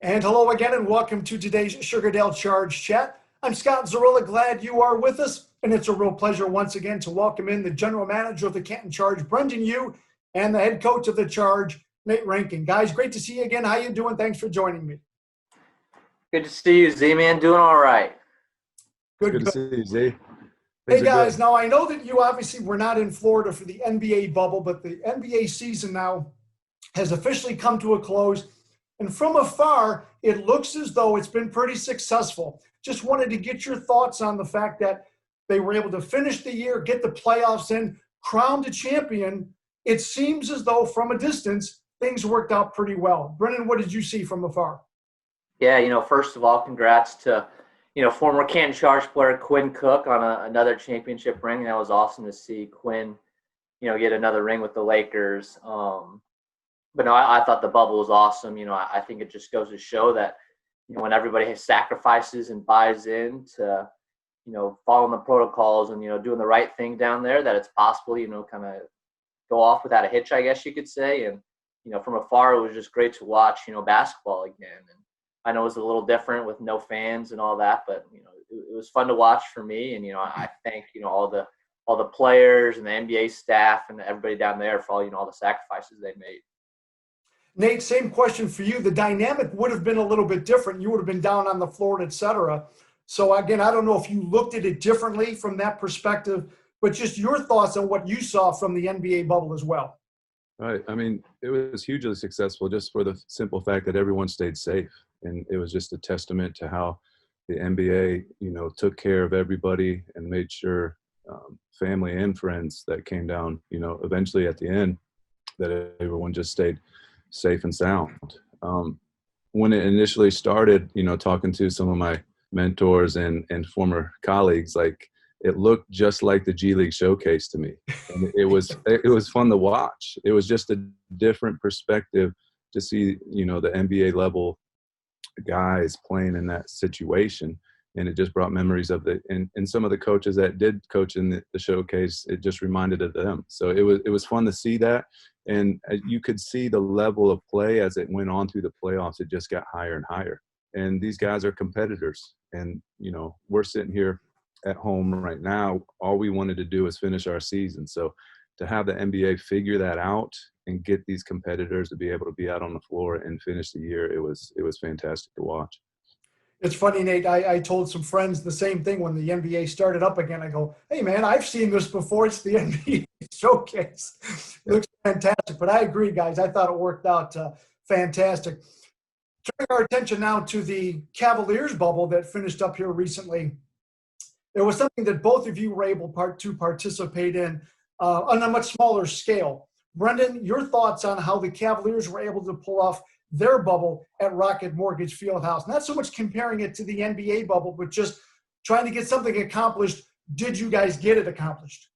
And hello again, and welcome to today's Sugardale Charge Chat. I'm Scott Zurilla, glad you are with us, and it's a real pleasure once again to welcome in the general manager of the Canton Charge, Brendon, and the head coach of the Charge, Nate Reinking. Guys, great to see you again. How you doing? Thanks for joining me. Good to see you, Z-Man. Doing all right. Good to see you, Z. Hey, guys, now I know that you obviously were not in Florida for the NBA bubble, but the NBA season now has officially come to a close. And from afar, it looks as though it's been pretty successful. Just wanted to get your thoughts on the fact that they were able to finish the year, get the playoffs in, crowned a champion. It seems as though from a distance, things worked out pretty well. Brendon, what did you see from afar? Yeah, first of all, congrats to, former Canton Charge player Quinn Cook on another championship ring. That was awesome to see Quinn, get another ring with the Lakers. But no, I thought the bubble was awesome. I think it just goes to show that, when everybody sacrifices and buys in to, following the protocols and, doing the right thing down there, that it's possible, kind of go off without a hitch, I guess you could say. And, from afar, it was just great to watch, basketball again. And I know it was a little different with no fans and all that, but, it was fun to watch for me. And, I thank, all the players and the NBA staff and everybody down there for all, all the sacrifices they made. Nate, same question for you. The dynamic would have been a little bit different. You would have been down on the floor, et cetera. So, again, I don't know if you looked at it differently from that perspective, but just your thoughts on what you saw from the NBA bubble as well. Right. I mean, it was hugely successful just for the simple fact that everyone stayed safe. And it was just a testament to how the NBA, took care of everybody and made sure family and friends that came down, eventually at the end, that everyone just stayed safe and sound. When it initially started, talking to some of my mentors and former colleagues, like it looked just like the G League showcase to me. And it was fun to watch. It was just a different perspective to see, the NBA level guys playing in that situation. And it just brought memories of and some of the coaches that did coach in the showcase, it just reminded of them. So it was fun to see that. And you could see the level of play as it went on through the playoffs. It just got higher and higher. And these guys are competitors. And, we're sitting here at home right now. All we wanted to do is finish our season. So to have the NBA figure that out and get these competitors to be able to be out on the floor and finish the year, it was fantastic to watch. It's funny, Nate. I told some friends the same thing when the NBA started up again. I go, hey, man, I've seen this before. It's the NBA showcase. It looks fantastic. But I agree, guys. I thought it worked out fantastic. Turning our attention now to the Cavaliers bubble that finished up here recently. There was something that both of you were able to participate in on a much smaller scale. Brendon, your thoughts on how the Cavaliers were able to pull off their bubble at Rocket Mortgage Fieldhouse? Not so much comparing it to the NBA bubble, but just trying to get something accomplished. Did you guys get it accomplished?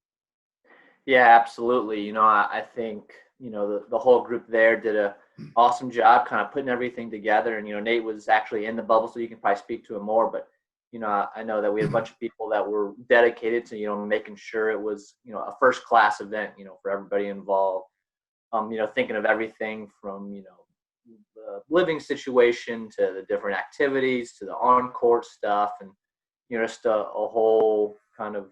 Yeah, absolutely. I think, the whole group there did a awesome job kind of putting everything together. And, Nate was actually in the bubble, so you can probably speak to him more. But, I know that we had a bunch of people that were dedicated to, making sure it was, a first-class event, for everybody involved. Thinking of everything from, the living situation to the different activities to the on-court stuff and, just a whole kind of,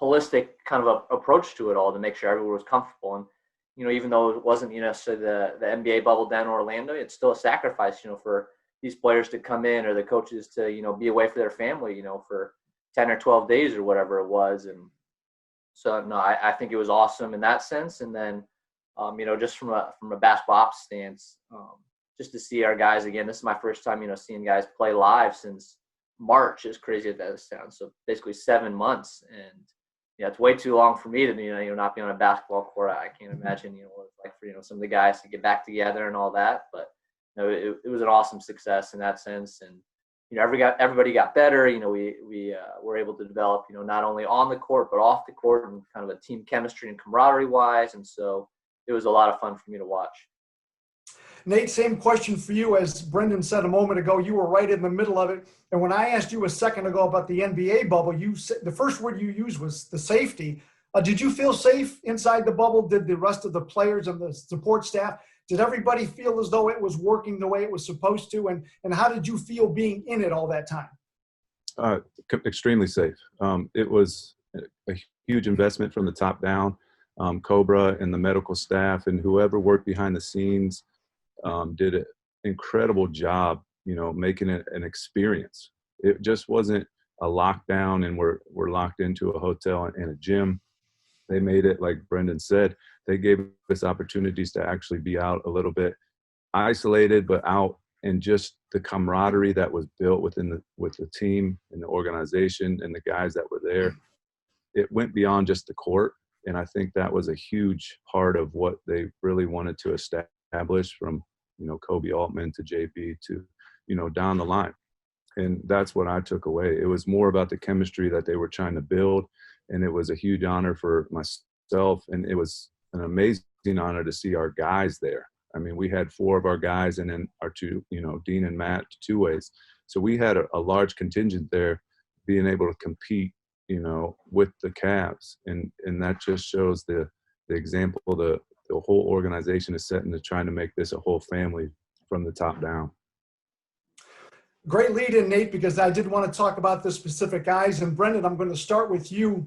holistic kind of approach to it all to make sure everyone was comfortable. And, even though it wasn't, necessarily the NBA bubble down in Orlando, it's still a sacrifice, for these players to come in or the coaches to, be away for their family, for 10 or 12 days or whatever it was. And so, no, I think it was awesome in that sense. And then, just from a basketball ops stance, just to see our guys again. This is my first time, seeing guys play live since March. As crazy as that sounds. So basically 7 months, and it's way too long for me to not be on a basketball court. I can't imagine what it's like for some of the guys to get back together and all that. But it was an awesome success in that sense, and everybody got better. We were able to develop not only on the court but off the court and kind of a team chemistry and camaraderie wise, and so it was a lot of fun for me to watch. Nate, same question for you. As Brendon said a moment ago, you were right in the middle of it. And when I asked you a second ago about the NBA bubble, you said the first word you used was the safety. Did you feel safe inside the bubble? Did the rest of the players and the support staff, Did everybody feel as though it was working the way it was supposed to? And how did you feel being in it all that time? Extremely safe. It was a huge investment from the top down. Cobra and the medical staff and whoever worked behind the scenes did an incredible job, making it an experience. It just wasn't a lockdown and we're locked into a hotel and a gym. They made it, like Brendon said, they gave us opportunities to actually be out a little bit isolated, but out, and just the camaraderie that was built with the team and the organization and the guys that were there. It went beyond just the court. And I think that was a huge part of what they really wanted to establish from, Kobe Altman to JB to, down the line. And that's what I took away. It was more about the chemistry that they were trying to build. And it was a huge honor for myself. And it was an amazing honor to see our guys there. I mean, we had 4 of our guys and then our 2, Dean and Matt, 2 ways. So we had a large contingent there being able to compete, with the Cavs. And that just shows the example the whole organization is setting to trying to make this a whole family from the top down. Great lead in, Nate, because I did want to talk about the specific guys. And Brendon, I'm going to start with you.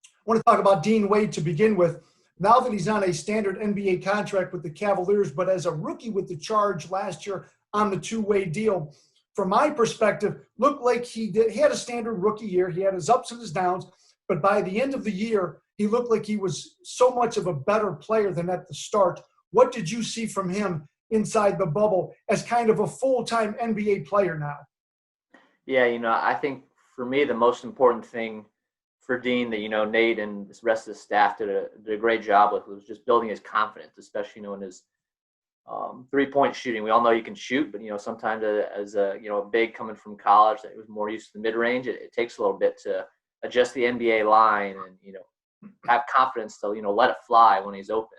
I want to talk about Dean Wade to begin with. Now that he's on a standard NBA contract with the Cavaliers, but as a rookie with the Charge last year on the 2-way deal, from my perspective, looked like he had a standard rookie year. He had his ups and his downs, but by the end of the year, he looked like he was so much of a better player than at the start. What did you see from him inside the bubble as kind of a full-time NBA player now? Yeah, I think for me, the most important thing for Dean that, Nate and the rest of the staff did a great job with was just building his confidence, especially, in his three-point shooting. We all know you can shoot, but, sometimes as a big coming from college that was more used to the mid-range, it takes a little bit to adjust the NBA line and, have confidence to, let it fly when he's open.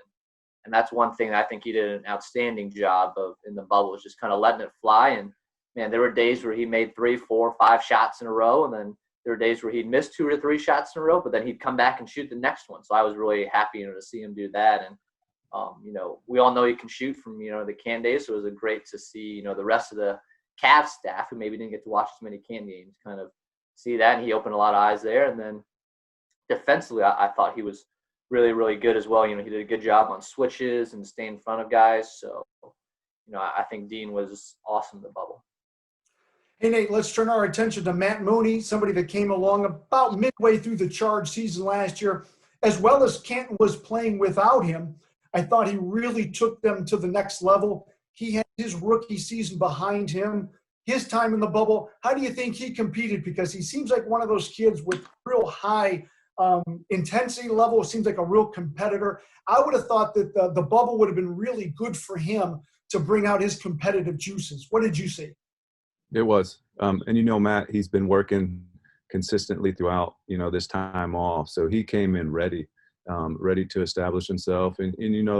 And that's one thing that I think he did an outstanding job of in the bubble, is just kind of letting it fly. And, man, there were days where he made 3, 4, 5 shots in a row, and then there were days where he'd miss 2 or 3 shots in a row, but then he'd come back and shoot the next one. So I was really happy, to see him do that. And, we all know he can shoot from, the Can days. So it was great to see, the rest of the Cavs staff who maybe didn't get to watch as many Can games kind of see that. And he opened a lot of eyes there. And then defensively, I thought he was really, really good as well. He did a good job on switches and staying in front of guys. So, I think Dean was awesome in the bubble. Hey, Nate, let's turn our attention to Matt Mooney, somebody that came along about midway through the Charge season last year. As well as Canton was playing without him, I thought he really took them to the next level. He had his rookie season behind him, his time in the bubble. How do you think he competed? Because he seems like one of those kids with real high intensity level. Seems like a real competitor. I would have thought that the bubble would have been really good for him to bring out his competitive juices. What did you see? It was. And, Matt, he's been working consistently throughout, this time off. So he came in ready to establish himself. And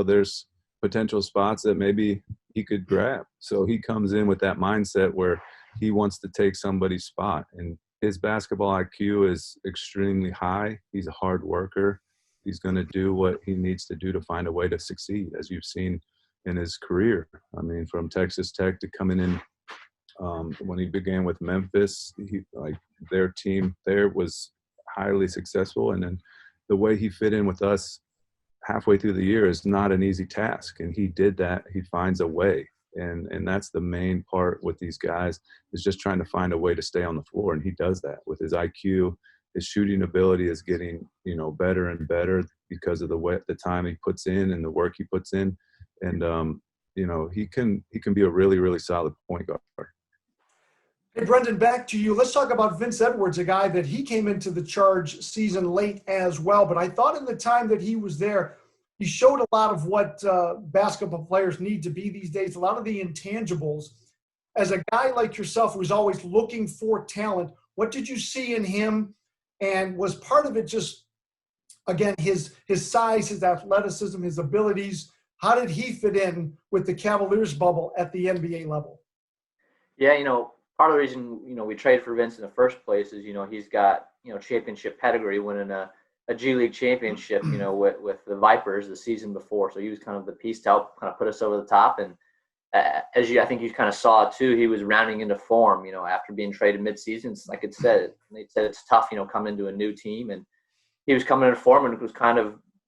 there's potential spots that maybe he could grab. So he comes in with that mindset where he wants to take somebody's spot. And his basketball IQ is extremely high. He's a hard worker. He's going to do what he needs to do to find a way to succeed, as you've seen in his career. I mean, from Texas Tech to coming in when he began with Memphis, their team there was highly successful. And then the way he fit in with us halfway through the year is not an easy task. And he did that. He finds a way. And that's the main part with these guys, is just trying to find a way to stay on the floor. And he does that with his IQ. His shooting ability is getting, better and better because of the time he puts in and the work he puts in. And, he can be a really, really solid point guard. Hey, Brendon, back to you. Let's talk about Vince Edwards, a guy that he came into the Charge season late as well. But I thought in the time that he was there, he showed a lot of what basketball players need to be these days, a lot of the intangibles. As a guy like yourself who's always looking for talent, what did you see in him? And was part of it just, again, his size, his athleticism, his abilities? How did he fit in with the Cavaliers bubble at the NBA level? Yeah, part of the reason, we traded for Vince in the first place is, he's got, championship pedigree, winning a a G League championship, with the Vipers the season before. So he was kind of the piece to help kind of put us over the top. And I think you kind of saw too, he was rounding into form, after being traded midseason. Like they said it's tough, coming into a new team, and he was coming into form and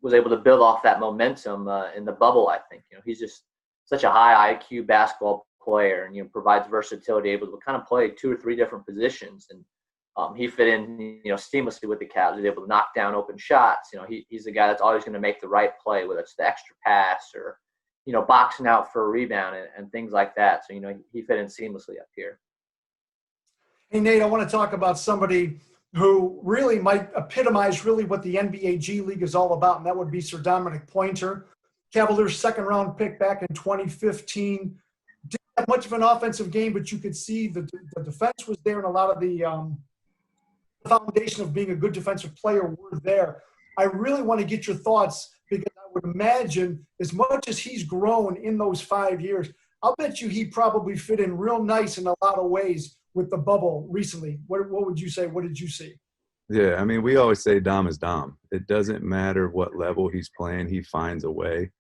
was able to build off that momentum in the bubble. I think, he's just such a high IQ basketball player, and, provides versatility, able to kind of play 2 or 3 different positions. And he fit in, seamlessly with the Cavs. He was able to knock down open shots. He's a guy that's always going to make the right play, whether it's the extra pass or, boxing out for a rebound and things like that. So, he fit in seamlessly up here. Hey, Nate, I want to talk about somebody who really might epitomize really what the NBA G League is all about, and that would be Sir Dominic Pointer, Cavaliers' second-round pick back in 2015. Didn't have much of an offensive game, but you could see the defense was there, and a lot of the foundation of being a good defensive player were there. I really want to get your thoughts, because I would imagine as much as he's grown in those 5 years, I'll bet you he probably fit in real nice in a lot of ways with the bubble recently. What would you say? What did you see? Yeah, I mean, we always say Dom is Dom. It doesn't matter what level he's playing, he finds a way.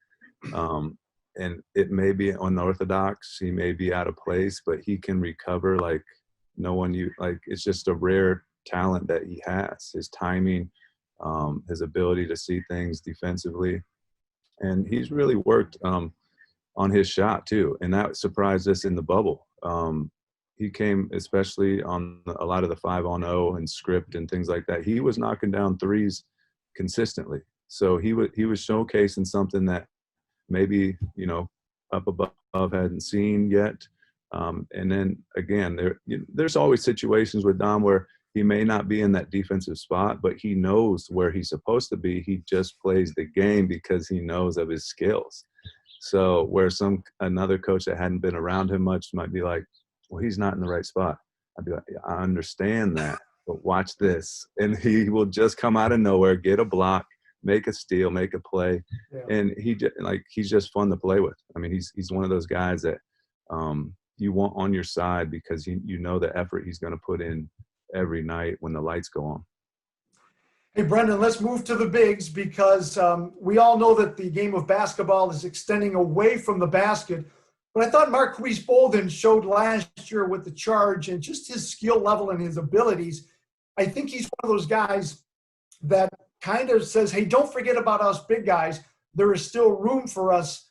And it may be unorthodox, he may be out of place, but he can recover like no one it's just a rare talent that he has. His timing, his ability to see things defensively. And he's really worked on his shot too. And that surprised us in the bubble. He came, especially on a lot of the 5-on-0 and script and things like that. He was knocking down threes consistently. So he was showcasing something that maybe, up above hadn't seen yet. And then again, there's always situations with Dom where he may not be in that defensive spot, but he knows where he's supposed to be. He just plays the game because he knows of his skills. So where another coach that hadn't been around him much might be like, well, he's not in the right spot. I'd be like, I understand that, but watch this. And he will just come out of nowhere, get a block, make a steal, make a play. Yeah. And he's just fun to play with. I mean, he's one of those guys that you want on your side because you know the effort he's going to put in every night when the lights go on. Hey, Brendon, let's move to the bigs, because we all know that the game of basketball is extending away from the basket. But I thought Marquise Bolden showed last year with the Charge, and just his skill level and his abilities. I think he's one of those guys that kind of says, hey, don't forget about us big guys. There is still room for us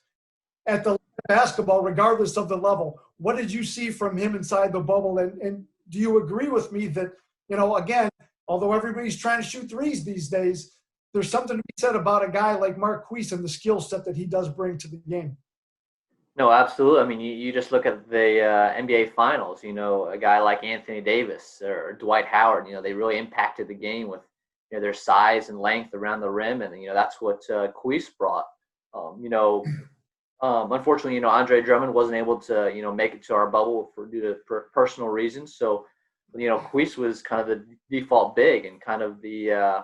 at the basketball, regardless of the level. What did you see from him inside the bubble? And do you agree with me that, again, although everybody's trying to shoot threes these days, there's something to be said about a guy like Marquise and the skill set that he does bring to the game? No, absolutely. I mean, you just look at the NBA Finals, a guy like Anthony Davis or Dwight Howard, they really impacted the game with their size and length around the rim. And, that's what Queese brought. Unfortunately, Andre Drummond wasn't able to, make it to our bubble due to personal reasons. So, Queese was kind of the default big and kind of the,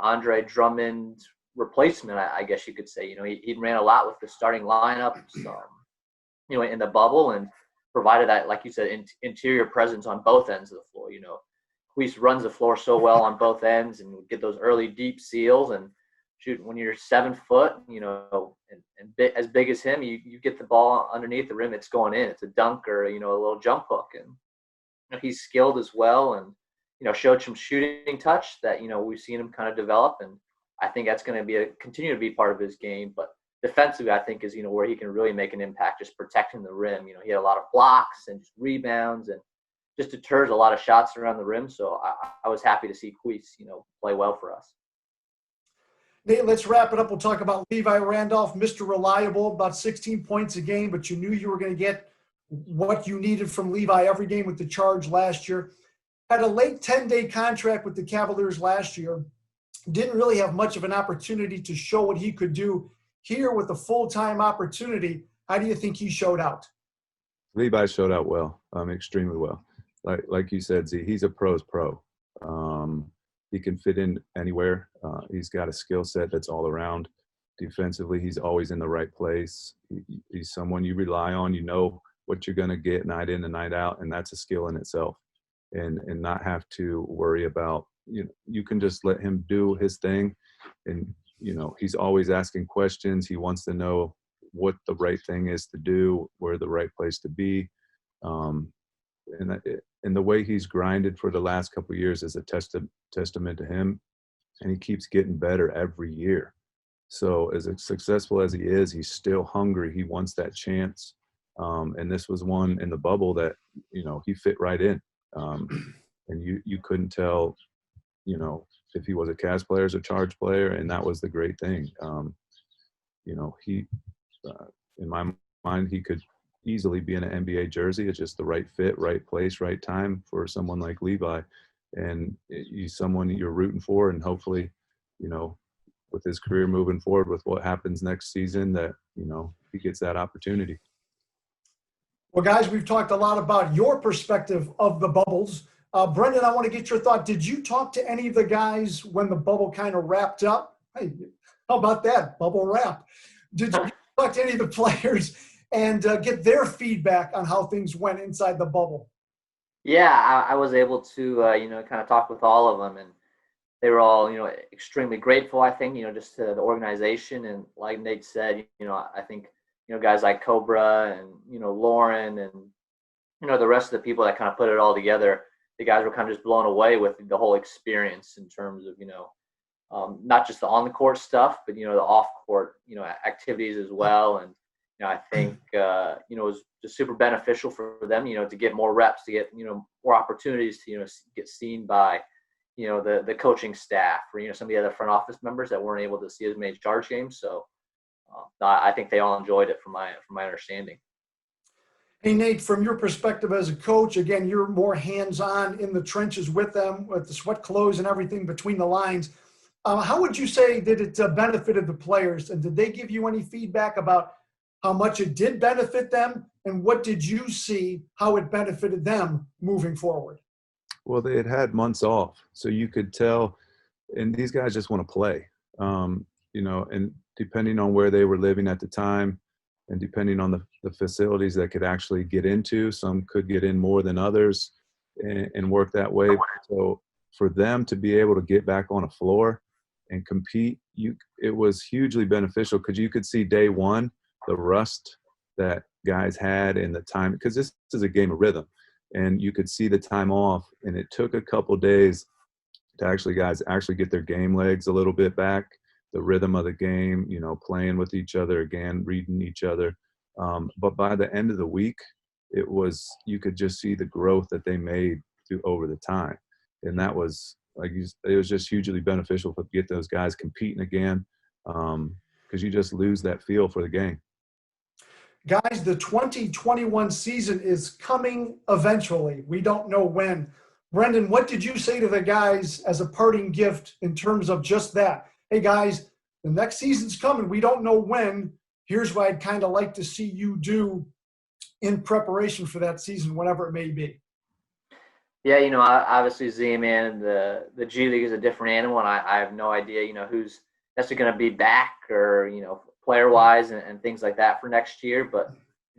Andre Drummond replacement, I guess you could say. He ran a lot with the starting lineups, in the bubble, and provided that, like you said, interior presence on both ends of the floor. Queese runs the floor so well on both ends and get those early deep seals, and shoot, when you're 7 foot, and as big as him, you get the ball underneath the rim, it's going in. It's a dunk or, a little jump hook. And he's skilled as well, and, showed some shooting touch that, we've seen him kind of develop. And I think that's going to continue to be part of his game. But defensively, I think is, where he can really make an impact, just protecting the rim. He had a lot of blocks and just rebounds and just deters a lot of shots around the rim. So I was happy to see Queese, play well for us. Nate, let's wrap it up. We'll talk about Levi Randolph, Mr. Reliable, about 16 points a game, but you knew you were going to get what you needed from Levi every game with the Charge last year. Had a late 10-day contract with the Cavaliers last year. Didn't really have much of an opportunity to show what he could do. Here with a full-time opportunity, how do you think he showed out? Levi showed out well, extremely well. Like you said, Z, he's a pro's pro. He can fit in anywhere. He's got a skill set that's all around. Defensively, he's always in the right place. He's someone you rely on. You know what you're going to get night in and night out, and that's a skill in itself. And not have to worry about, you can just let him do his thing. And, he's always asking questions. He wants to know what the right thing is to do, where the right place to be. And the way he's grinded for the last couple of years is a testament to him. And he keeps getting better every year. So as successful as he is, he's still hungry. He wants that chance. And this was one in the bubble that, he fit right in. And you couldn't tell, if he was a Cavs player or a Charge player. And that was the great thing. He, in my mind, he could easily be in an NBA jersey. It's just the right fit, right place, right time for someone like Levi. And he's someone you're rooting for. And hopefully, with his career moving forward, with what happens next season, that, he gets that opportunity. Well, guys, we've talked a lot about your perspective of the bubbles. Brendon, I want to get your thought. Did you talk to any of the guys when the bubble kind of wrapped up? Hey, how about that? Bubble wrap. Did you talk to any of the players and get their feedback on how things went inside the bubble? Yeah, I was able to, kind of talk with all of them, and they were all, extremely grateful, I think, just to the organization. And like Nate said, I think, guys like Cobra and, Lauren and, the rest of the people that kind of put it all together, the guys were kind of just blown away with the whole experience in terms of, not just the on the court stuff, but, the off court, activities as well. And, I think, it was just super beneficial for them, to get more reps, to get, more opportunities to, get seen by, the coaching staff or, some of the other front office members that weren't able to see as many Charge games. So I think they all enjoyed it from my understanding. Hey, Nate, from your perspective as a coach, again, you're more hands-on in the trenches with them, with the sweat clothes and everything between the lines. How would you say that it benefited the players? And did they give you any feedback about how much it did benefit them? And what did you see, how it benefited them moving forward? Well, they had months off, so you could tell, and these guys just want to play, and depending on where they were living at the time, and depending on the facilities that could actually get into, some could get in more than others and work that way. So for them to be able to get back on a floor and compete, it was hugely beneficial, because you could see day one, the rust that guys had in the time, because this is a game of rhythm, and you could see the time off, and it took a couple days to guys get their game legs a little bit back, the rhythm of the game, playing with each other again, reading each other. But by the end of the week, you could just see the growth that they made over the time. And that was, it was just hugely beneficial to get those guys competing again, because you just lose that feel for the game. Guys, the 2021 season is coming eventually. We don't know when. Brendon, what did you say to the guys as a parting gift in terms of just that? Hey, guys, the next season's coming. We don't know when. Here's what I'd kind of like to see you do in preparation for that season, whatever it may be. Yeah, obviously, Z-Man, the G League is a different animal, and I have no idea, who's necessarily going to be back or, player-wise and things like that for next year. But,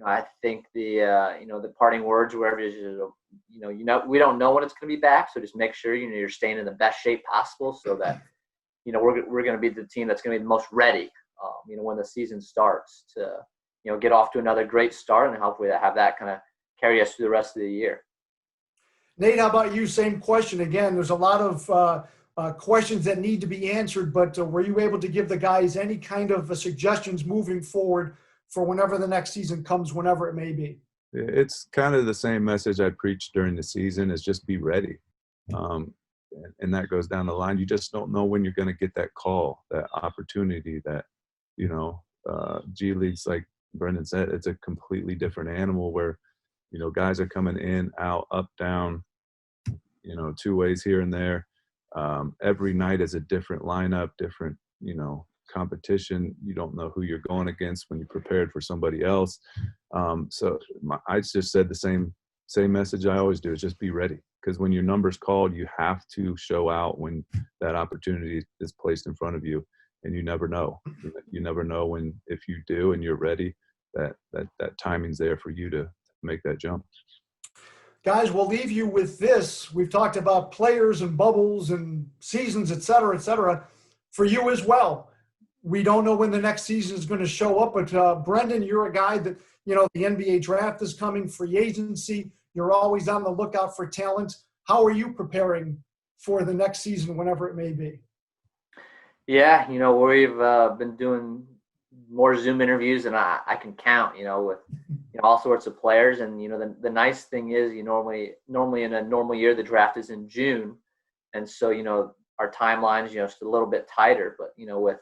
I think the parting words, wherever it is, we don't know when it's going to be back. So just make sure, you're staying in the best shape possible, so that, we're going to be the team that's going to be the most ready, when the season starts to, get off to another great start, and hopefully have that kind of carry us through the rest of the year. Nate, how about you? Same question. Again, there's a lot of questions that need to be answered, but were you able to give the guys any kind of suggestions moving forward for whenever the next season comes, whenever it may be? It's kind of the same message I preached during the season, is just be ready. And that goes down the line. You just don't know when you're going to get that call, that opportunity, that, G League's, like Brendon said, it's a completely different animal where, guys are coming in, out, up, down, two ways here and there. Every night is a different lineup, different, competition. You don't know who you're going against when you're prepared for somebody else. I just said the same message I always do, is just be ready. Because when your number's called, you have to show out when that opportunity is placed in front of you. And you never know. You never know when, if you do and you're ready, that timing's there for you to make that jump. guys, we'll leave you with this. We've talked about players and bubbles and seasons, et cetera, et cetera. For you as well, we don't know when the next season is going to show up, but Brendon, you're a guy that, you know, the NBA draft is coming, free agency. You're always on the lookout for talent. How are you preparing for the next season, whenever it may be? Yeah, you know, we've been doing more Zoom interviews than I can count, you know, with all sorts of players. And, you know, the nice thing is normally in a normal year, the draft is in June. And so, you know, our timelines, you know, just a little bit tighter. But, you know, with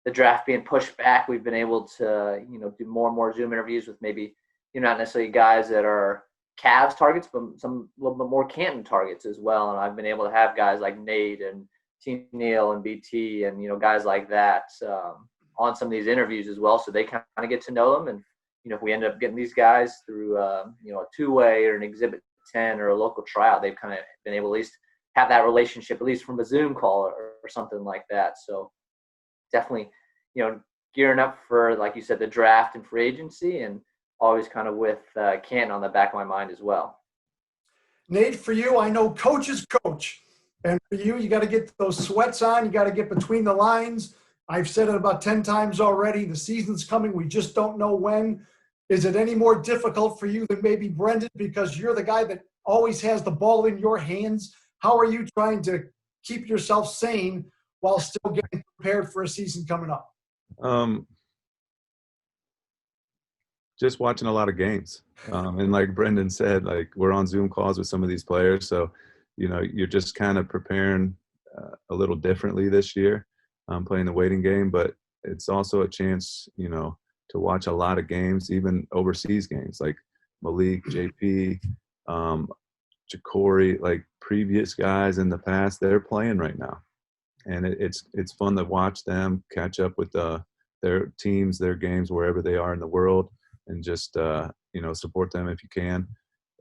the draft being pushed back, we've been able to, you know, do more and more Zoom interviews with maybe, you know, not necessarily guys that are Cavs targets, but some a little bit more Canton targets as well. And I've been able to have guys like Nate and T. Neal and BT and, you know, guys like that on some of these interviews as well. So they kind of get to know them. And, you know, if we end up getting these guys through, you know, a two-way or an Exhibit 10 or a local tryout, they've kind of been able to at least have that relationship, at least from a Zoom call or something like that. So definitely, you know, gearing up for, like you said, the draft and free agency, and always kind of with Canton on the back of my mind as well. Nate, for you, I know coach is coach. And for you, you got to get those sweats on. You got to get between the lines. I've said it about 10 times already. The season's coming. We just don't know when. Is it any more difficult for you than maybe Brendon, because you're the guy that always has the ball in your hands? How are you trying to keep yourself sane while still getting prepared for a season coming up? Just watching a lot of games. And like Brendon said, like, we're on Zoom calls with some of these players. So, you know, you're just kind of preparing a little differently this year, playing the waiting game. But it's also a chance, you know, to watch a lot of games, even overseas games, like Malik, JP, Ja'Cory, like previous guys in the past, they're playing right now. And it's fun to watch them catch up with their teams, their games, wherever they are in the world, and just, you know, support them if you can.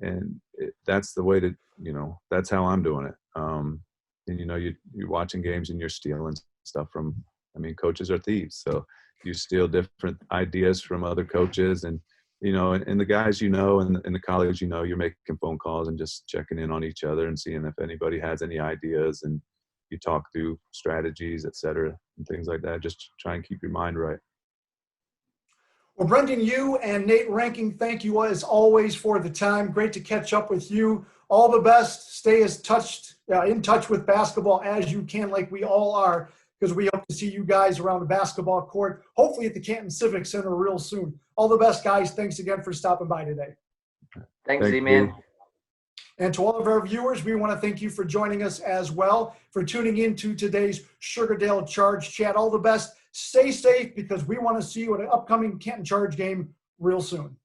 And that's the way to, you know, that's how I'm doing it. And, you know, you're watching games and you're stealing stuff from, I mean, coaches are thieves. So you steal different ideas from other coaches, and, you know, and the guys, you know, and the colleagues, you know, you're making phone calls and just checking in on each other and seeing if anybody has any ideas, and you talk through strategies, et cetera, and things like that. Just try and keep your mind right. Well, Brendon, you and Nate Reinking, thank you as always for the time. Great to catch up with you. All the best. Stay as in touch with basketball as you can, like we all are, because we hope to see you guys around the basketball court, hopefully at the Canton Civic Center real soon. All the best, guys. Thanks again for stopping by today. Thanks, Z-Man. And to all of our viewers, we want to thank you for joining us as well, for tuning in to today's Sugardale Charge Chat. All the best. Stay safe, because we want to see you at an upcoming Canton Charge game real soon.